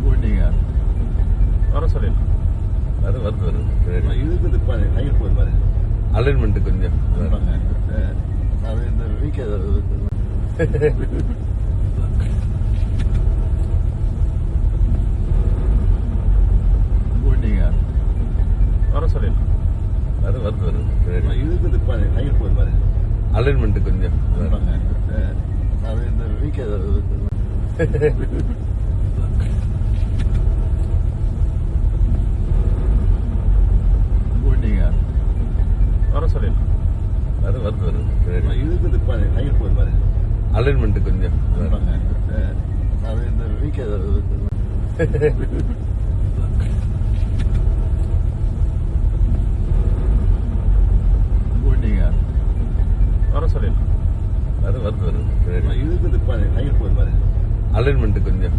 போட்டீங்க வர சொல்லிடலாம். வருது இதுக்கு ஹைட் போய் பாருங்க. அலைன்மெண்ட் கொஞ்சம் அது இந்த வீக் போட்டீங்க வர சொல்லிடலாம். வருது இதுக்கு ஹைட் போய் பாருங்க. அலைன்மெண்ட் கொஞ்சம் அது இந்த வீக் போட்டீங்க வர சொல்லிடலாம். வருது இதுக்கு ஹைட் போய் பாருங்க. அலைன்மெண்ட் கொஞ்சம் அது இந்த வீக் போட்டீங்க வர சொல்லிடலாம். வருது இதுக்கு ஹைட் போய் பாருங்க. அலைன்மெண்ட் கொஞ்சம்